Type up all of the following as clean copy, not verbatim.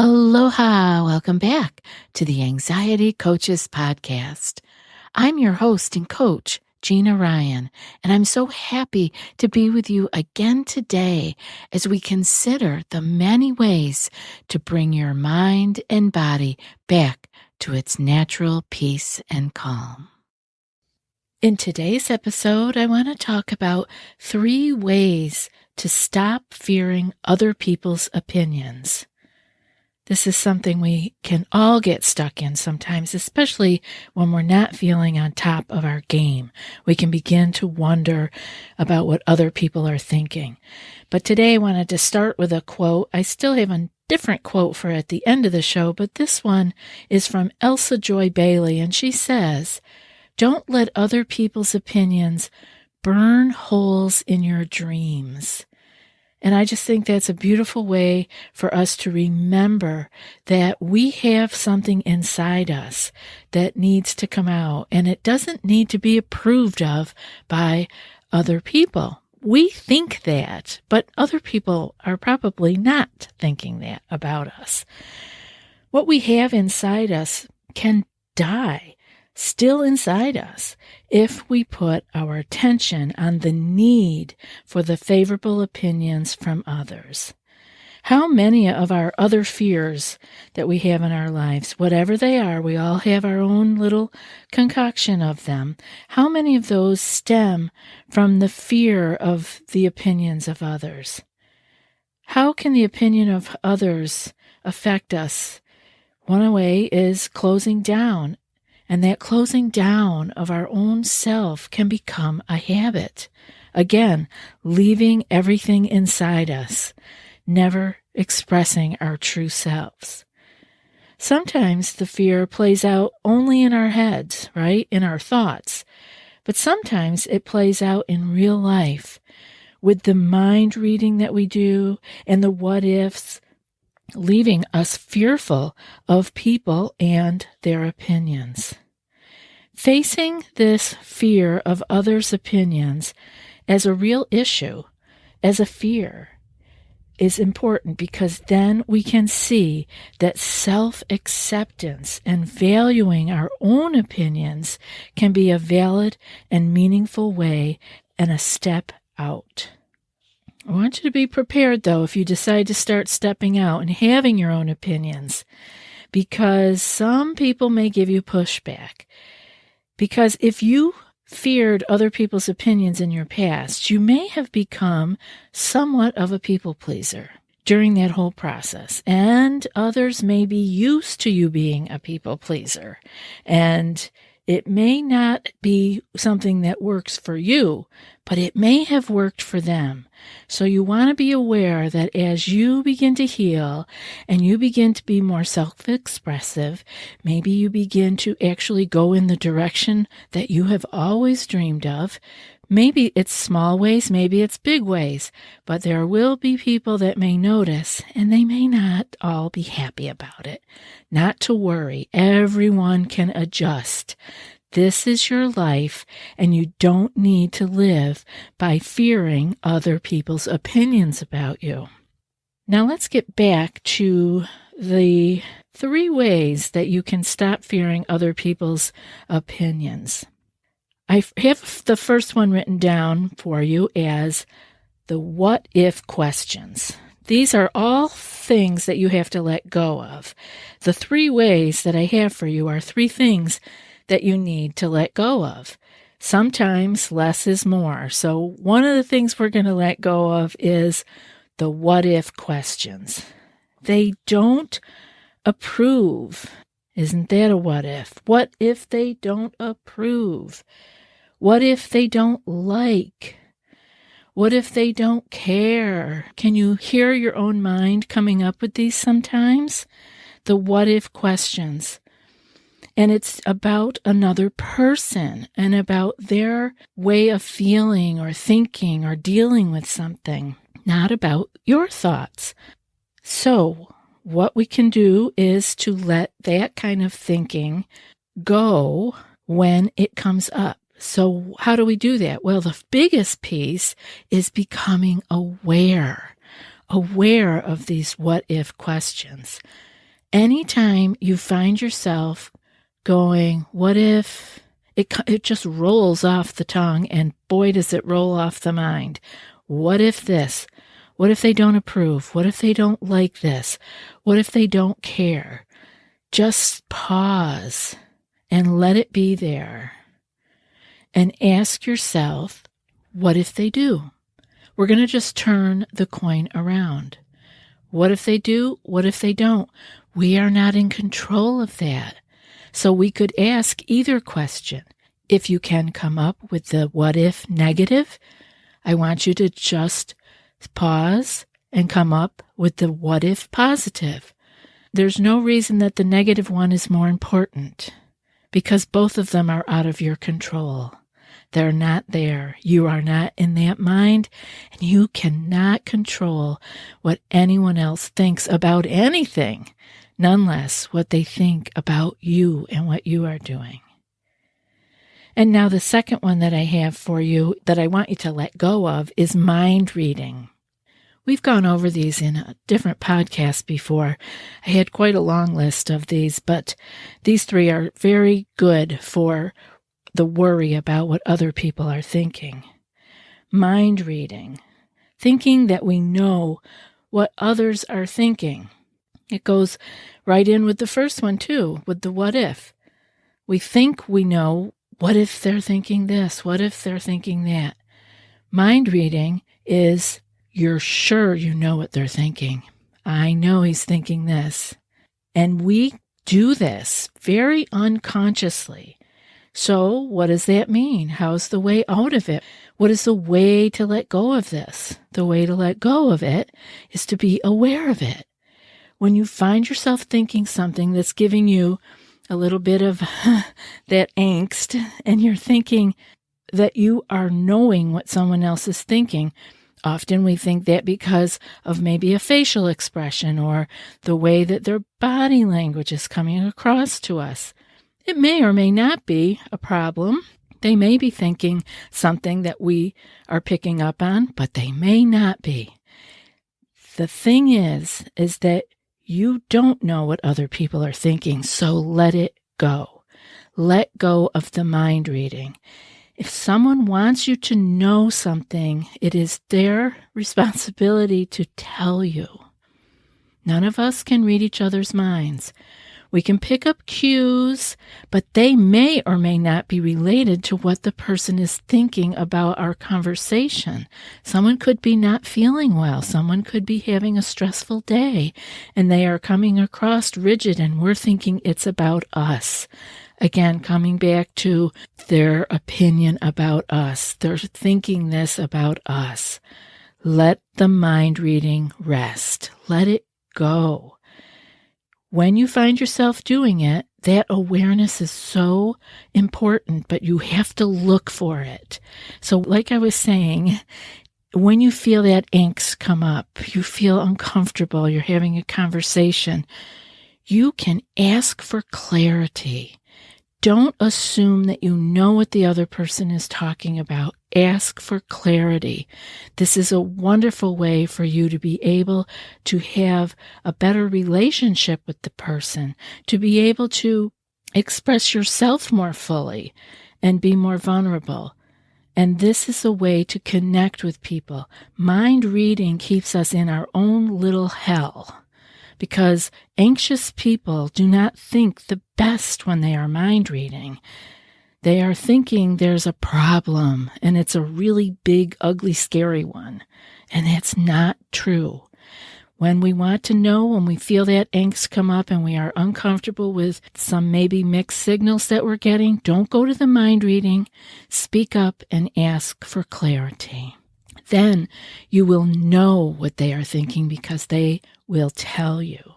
Aloha! Welcome back to the Anxiety Coaches Podcast. I'm your host and coach, Gina Ryan, and I'm so happy to be with you again today as we consider the many ways to bring your mind and body back to its natural peace and calm. In today's episode, I want to talk about 3 ways to stop fearing other people's opinions. This is something we can all get stuck in sometimes, especially when we're not feeling on top of our game. We can begin to wonder about what other people are thinking. But today I wanted to start with a quote. I still have a different quote for at the end of the show, but this one is from Elsa Joy Bailey, and she says, "Don't let other people's opinions burn holes in your dreams." And I just think that's a beautiful way for us to remember that we have something inside us that needs to come out, and it doesn't need to be approved of by other people. We think that, but other people are probably not thinking that about us. What we have inside us can die still inside us if we put our attention on the need for the favorable opinions from others. How many of our other fears that we have in our lives, whatever they are, we all have our own little concoction of them. How many of those stem from the fear of the opinions of others? How can the opinion of others affect us? One way is closing down. And that closing down of our own self can become a habit. Again, leaving everything inside us, never expressing our true selves. Sometimes the fear plays out only in our heads, right? In our thoughts. But sometimes it plays out in real life with the mind reading that we do and the what ifs, leaving us fearful of people and their opinions. Facing this fear of others' opinions as a real issue, as a fear, is important because then we can see that self-acceptance and valuing our own opinions can be a valid and meaningful way and a step out. I want you to be prepared, though, if you decide to start stepping out and having your own opinions, because some people may give you pushback. Because if you feared other people's opinions in your past, you may have become somewhat of a people pleaser during that whole process, and others may be used to you being a people pleaser, and it may not be something that works for you, but it may have worked for them. So you want to be aware that as you begin to heal and you begin to be more self-expressive, maybe you begin to actually go in the direction that you have always dreamed of. Maybe it's small ways, maybe it's big ways, but there will be people that may notice, and they may not all be happy about it. Not to worry, everyone can adjust. This is your life, and you don't need to live by fearing other people's opinions about you. Now let's get back to the 3 ways that you can stop fearing other people's opinions. I have the first one written down for you as the what-if questions. These are all things that you have to let go of. The 3 ways that I have for you are 3 things that you need to let go of. Sometimes less is more. So one of the things we're going to let go of is the what-if questions. They don't approve. Isn't that a what-if? What if they don't approve? What if they don't like? What if they don't care? Can you hear your own mind coming up with these sometimes? The what-if questions. And it's about another person and about their way of feeling or thinking or dealing with something, not about your thoughts. So what we can do is to let that kind of thinking go when it comes up. So how do we do that? Well, the biggest piece is becoming aware aware of these what if questions. Anytime you find yourself going, what if, it just rolls off the tongue, and boy, does it roll off the mind. What if this? What if they don't approve? What if they don't like this? What if they don't care? Just pause and let it be there. And ask yourself, what if they do? We're going to just turn the coin around. What if they do? What if they don't? We are not in control of that. So we could ask either question. If you can come up with the what if negative, I want you to just pause and come up with the what if positive. There's no reason that the negative one is more important, because both of them are out of your control. They're not there. You are not in that mind, and you cannot control what anyone else thinks about anything, none less what they think about you and what you are doing. And now the second one that I have for you that I want you to let go of is mind reading. We've gone over these in a different podcast before. I had quite a long list of these, but these three are very good for the worry about what other people are thinking. Mind reading, thinking that we know what others are thinking. It goes right in with the first one too, with the what if. We think we know, what if they're thinking this? What if they're thinking that? Mind reading is, you're sure you know what they're thinking. I know he's thinking this. And we do this very unconsciously. So what does that mean? How's the way out of it? What is the way to let go of this? The way to let go of it is to be aware of it. When you find yourself thinking something that's giving you a little bit of that angst, and you're thinking that you are knowing what someone else is thinking. Often we think that because of maybe a facial expression or the way that their body language is coming across to us. It may or may not be a problem. They may be thinking something that we are picking up on, but they may not be. The thing is that you don't know what other people are thinking, so let it go. Let go of the mind reading. If someone wants you to know something, it is their responsibility to tell you. None of us can read each other's minds. We can pick up cues, but they may or may not be related to what the person is thinking about our conversation. Someone could be not feeling well. Someone could be having a stressful day, and they are coming across rigid, and we're thinking it's about us. Again, coming back to their opinion about us. They're thinking this about us. Let the mind reading rest. Let it go. When you find yourself doing it, that awareness is so important, but you have to look for it. So like I was saying, when you feel that angst come up, you feel uncomfortable, you're having a conversation, you can ask for clarity. Don't assume that you know what the other person is talking about. Ask for clarity. This is a wonderful way for you to be able to have a better relationship with the person, to be able to express yourself more fully and be more vulnerable. And this is a way to connect with people. Mind reading keeps us in our own little hell, because anxious people do not think the best when they are mind reading. They are thinking there's a problem, and it's a really big, ugly, scary one. And that's not true. When we want to know, when we feel that angst come up and we are uncomfortable with some maybe mixed signals that we're getting, don't go to the mind reading. Speak up and ask for clarity. Then you will know what they are thinking, because they will tell you.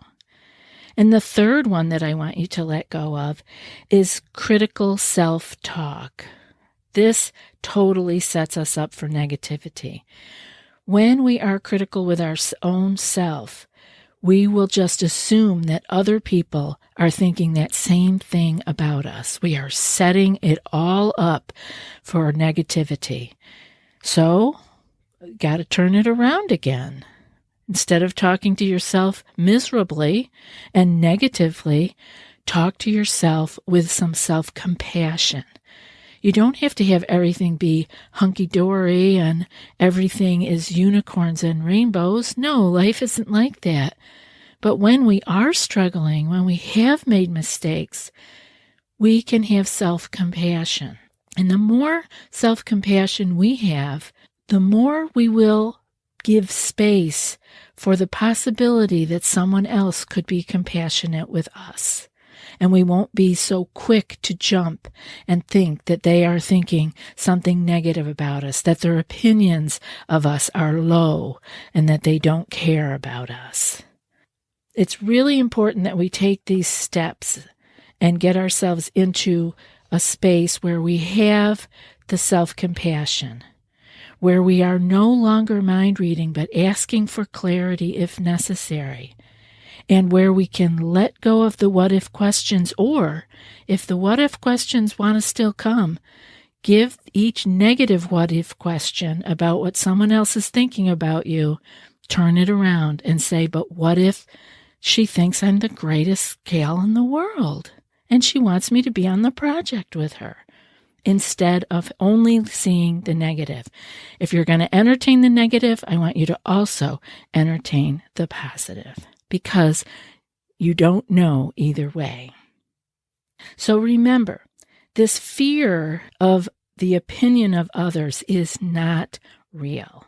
And the third one that I want you to let go of is critical self-talk. This totally sets us up for negativity. When we are critical with our own self, we will just assume that other people are thinking that same thing about us. We are setting it all up for negativity. So, got to turn it around again. Instead of talking to yourself miserably and negatively, talk to yourself with some self-compassion. You don't have to have everything be hunky-dory and everything is unicorns and rainbows. No, life isn't like that. But when we are struggling, when we have made mistakes, we can have self-compassion. And the more self-compassion we have, the more we will give space for the possibility that someone else could be compassionate with us. And we won't be so quick to jump and think that they are thinking something negative about us, that their opinions of us are low, and that they don't care about us. It's really important that we take these steps and get ourselves into a space where we have the self-compassion, where we are no longer mind reading but asking for clarity if necessary, and where we can let go of the what-if questions, or if the what-if questions want to still come, give each negative what-if question about what someone else is thinking about you, turn it around and say, but what if she thinks I'm the greatest gal in the world and she wants me to be on the project with her? Instead of only seeing the negative. If you're going to entertain the negative, I want you to also entertain the positive, because you don't know either way. So remember, this fear of the opinion of others is not real.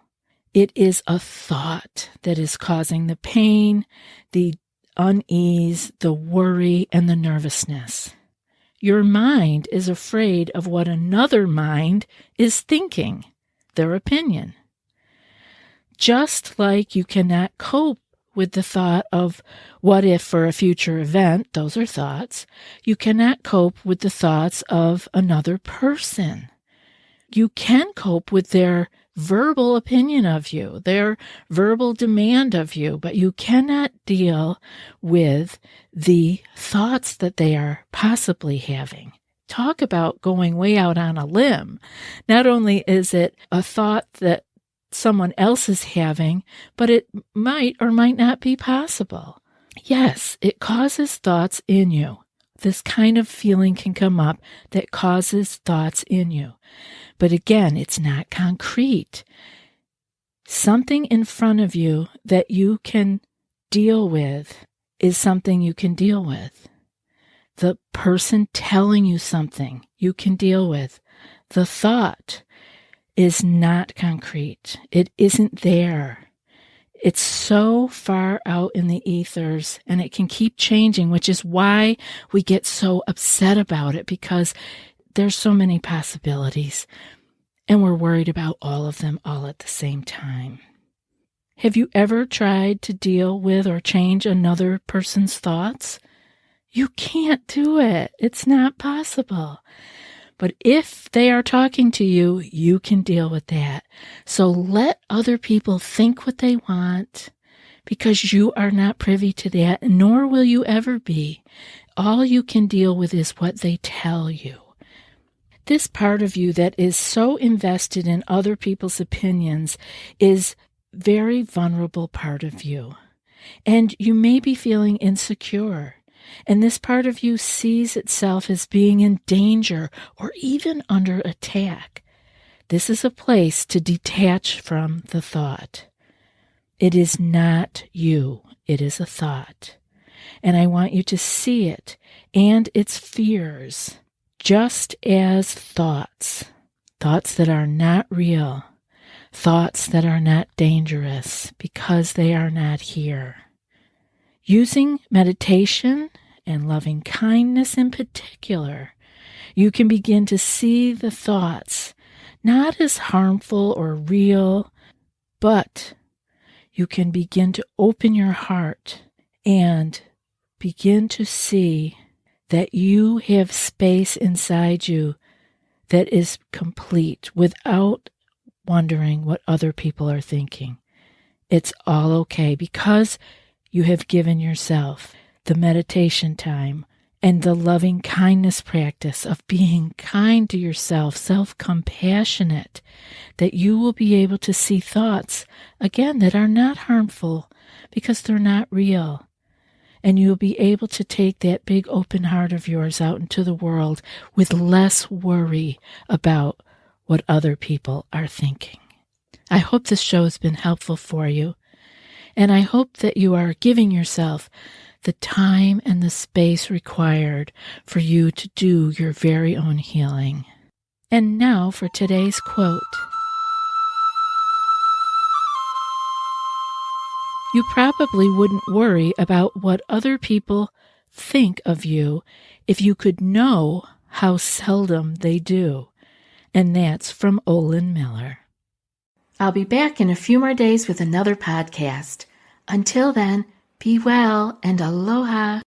It is a thought that is causing the pain, the unease, the worry, and the nervousness. Your mind is afraid of what another mind is thinking, their opinion. Just like you cannot cope with the thought of what if for a future event, those are thoughts, you cannot cope with the thoughts of another person. You can cope with their verbal opinion of you, their verbal demand of you, but you cannot deal with the thoughts that they are possibly having. Talk about going way out on a limb. Not only is it a thought that someone else is having, but it might or might not be possible. Yes, it causes thoughts in you. This kind of feeling can come up that causes thoughts in you. But again, it's not concrete. Something in front of you that you can deal with is something you can deal with. The person telling you something you can deal with. The thought is not concrete. It isn't there. It's so far out in the ethers, and it can keep changing, which is why we get so upset about it, because there's so many possibilities, and we're worried about all of them all at the same time. Have you ever tried to deal with or change another person's thoughts? You can't do it. It's not possible. But if they are talking to you, you can deal with that. So let other people think what they want, because you are not privy to that, nor will you ever be. All you can deal with is what they tell you. This part of you that is so invested in other people's opinions is a very vulnerable part of you. And you may be feeling insecure. And this part of you sees itself as being in danger or even under attack. This is a place to detach from the thought. It is not you. It is a thought. And I want you to see it and its fears just as thoughts. Thoughts that are not real. Thoughts that are not dangerous because they are not here. Using meditation and loving kindness in particular, you can begin to see the thoughts not as harmful or real, but you can begin to open your heart and begin to see that you have space inside you that is complete without wondering what other people are thinking. It's all okay because you have given yourself the meditation time and the loving kindness practice of being kind to yourself, self-compassionate, that you will be able to see thoughts, again, that are not harmful because they're not real. And you'll be able to take that big open heart of yours out into the world with less worry about what other people are thinking. I hope this show has been helpful for you, and I hope that you are giving yourself the time and the space required for you to do your very own healing. And now for today's quote. You probably wouldn't worry about what other people think of you if you could know how seldom they do. And that's from Olin Miller. I'll be back in a few more days with another podcast. Until then, be well and aloha.